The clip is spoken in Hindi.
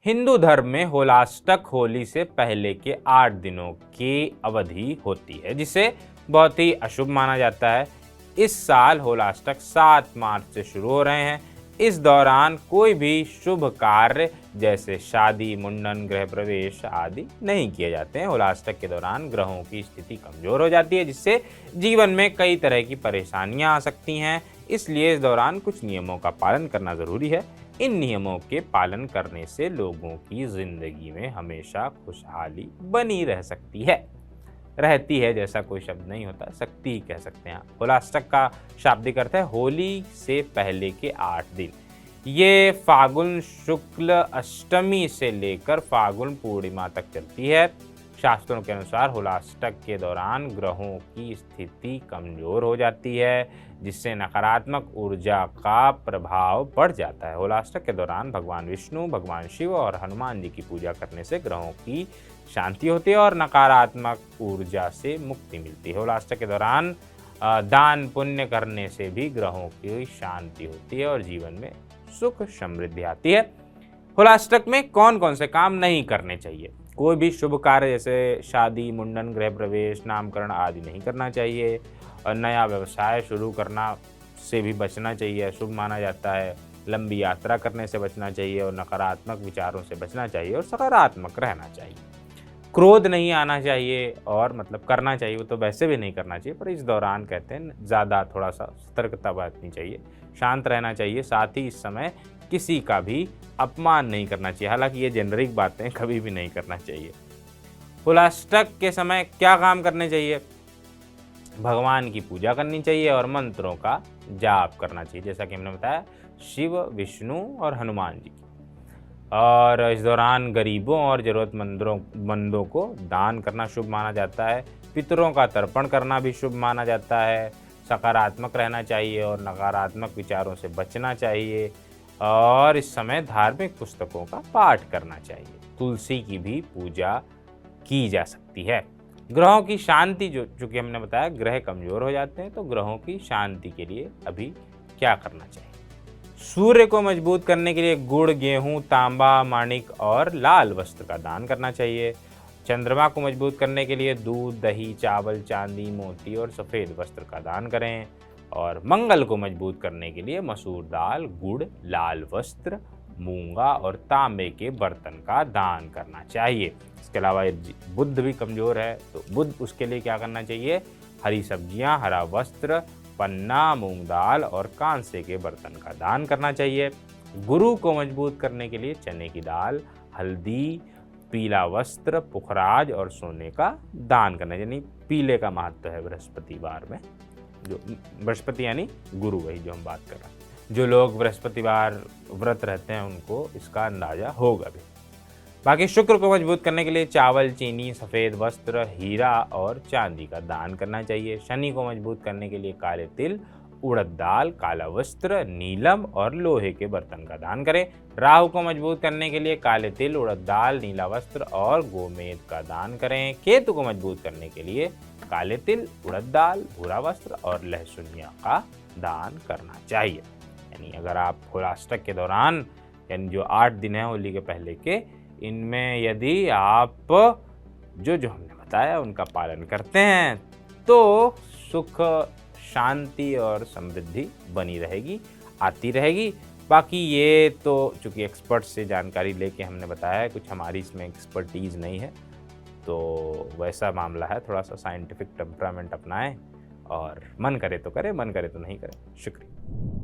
हिंदू धर्म में होलाष्टक होली से पहले के 8 दिनों की अवधि होती है, जिसे बहुत ही अशुभ माना जाता है। इस साल होलाष्टक 7 मार्च से शुरू हो रहे हैं। इस दौरान कोई भी शुभ कार्य जैसे शादी, मुंडन, गृह प्रवेश आदि नहीं किए जाते हैं। होलाष्टक के दौरान ग्रहों की स्थिति कमजोर हो जाती है, जिससे जीवन में कई तरह की परेशानियां आ सकती हैं। इसलिए इस दौरान कुछ नियमों का पालन करना जरूरी है। इन नियमों के पालन करने से लोगों की जिंदगी में हमेशा खुशहाली बनी रह सकती है। रहती है जैसा कोई शब्द नहीं होता, सकती ही कह सकते हैं। होलाष्टक का शाब्दिक अर्थ है होली से पहले के 8 दिन। ये फागुन शुक्ल अष्टमी से लेकर फागुन पूर्णिमा तक चलती है। शास्त्रों के अनुसार होलाष्टक के दौरान ग्रहों की स्थिति कमजोर हो जाती है, जिससे नकारात्मक ऊर्जा का प्रभाव बढ़ जाता है। होलाष्टक के दौरान भगवान विष्णु, भगवान शिव और हनुमान जी की पूजा करने से ग्रहों की शांति होती है और नकारात्मक ऊर्जा से मुक्ति मिलती है। होलाष्टक के दौरान दान पुण्य करने से भी ग्रहों की शांति होती है और जीवन में सुख समृद्धि आती है। होलाष्टक में कौन कौन से काम नहीं करने चाहिए? कोई भी शुभ कार्य जैसे शादी, मुंडन, गृह प्रवेश, नामकरण आदि नहीं करना चाहिए। और नया व्यवसाय शुरू करना से भी बचना चाहिए, शुभ माना जाता है। लंबी यात्रा करने से बचना चाहिए और नकारात्मक विचारों से बचना चाहिए और सकारात्मक रहना चाहिए। क्रोध नहीं आना चाहिए और मतलब करना चाहिए, वो तो वैसे भी नहीं करना चाहिए, पर इस दौरान कहते हैं ज़्यादा थोड़ा सा सतर्कता बरतनी चाहिए, शांत रहना चाहिए। साथ ही इस समय किसी का भी अपमान नहीं करना चाहिए। हालांकि ये जेनरिक बातें कभी भी नहीं करना चाहिए। होलाष्टक के समय क्या काम करने चाहिए? भगवान की पूजा करनी चाहिए और मंत्रों का जाप करना चाहिए, जैसा कि हमने बताया शिव, विष्णु और हनुमान जी। और इस दौरान गरीबों और जरूरतमंदों को दान करना शुभ माना जाता है। पितरों का तर्पण करना भी शुभ माना जाता है। सकारात्मक रहना चाहिए और नकारात्मक विचारों से बचना चाहिए। और इस समय धार्मिक पुस्तकों का पाठ करना चाहिए। तुलसी की भी पूजा की जा सकती है। ग्रहों की शांति जो कि हमने बताया ग्रह कमजोर हो जाते हैं, तो ग्रहों की शांति के लिए अभी क्या करना चाहिए? सूर्य को मजबूत करने के लिए गुड़, गेहूं, तांबा, माणिक और लाल वस्त्र का दान करना चाहिए। चंद्रमा को मजबूत करने के लिए दूध, दही, चावल, चांदी, मोती और सफ़ेद वस्त्र का दान करें। और मंगल को मजबूत करने के लिए मसूर दाल, गुड़, लाल वस्त्र, मूंगा और तांबे के बर्तन का दान करना चाहिए। इसके अलावा बुध भी कमज़ोर है, तो बुध उसके लिए क्या करना चाहिए? हरी सब्जियां, हरा वस्त्र, पन्ना, मूंग दाल और कांसे के बर्तन का दान करना चाहिए। गुरु को मजबूत करने के लिए चने की दाल, हल्दी, पीला वस्त्र, पुखराज और सोने का दान करना चाहिए। यानी पीले का महत्व है बृहस्पतिवार में। जो बृहस्पति यानी गुरु, वही जो हम बात कर रहे हैं। जो लोग बृहस्पतिवार व्रत रहते हैं उनको इसका अंदाजा होगा भी। बाकी शुक्र को मजबूत करने के लिए चावल, चीनी, सफ़ेद वस्त्र, हीरा और चांदी का दान करना चाहिए। शनि को मजबूत करने के लिए काले तिल, उड़द दाल, काला वस्त्र, नीलम और लोहे के बर्तन का दान करें। राहु को मजबूत करने के लिए काले तिल, उड़द दाल, नीला वस्त्र और गोमेद का दान करें। केतु को मजबूत करने के लिए काले तिल, उड़द दाल, भूरा वस्त्र और लहसुनिया का दान करना चाहिए। यानी अगर आप होलाष्टक के दौरान, यानी जो 8 दिन है होली के पहले के, इनमें यदि आप जो हमने बताया उनका पालन करते हैं तो सुख, शांति और समृद्धि बनी रहेगी, आती रहेगी। बाकी ये तो चूँकि एक्सपर्ट से जानकारी लेके हमने बताया है, कुछ हमारी इसमें एक्सपर्टीज़ नहीं है, तो वैसा मामला है। थोड़ा सा साइंटिफिक टेम्परामेंट अपनाएं और मन करे तो करें, मन करे तो नहीं करें। शुक्रिया।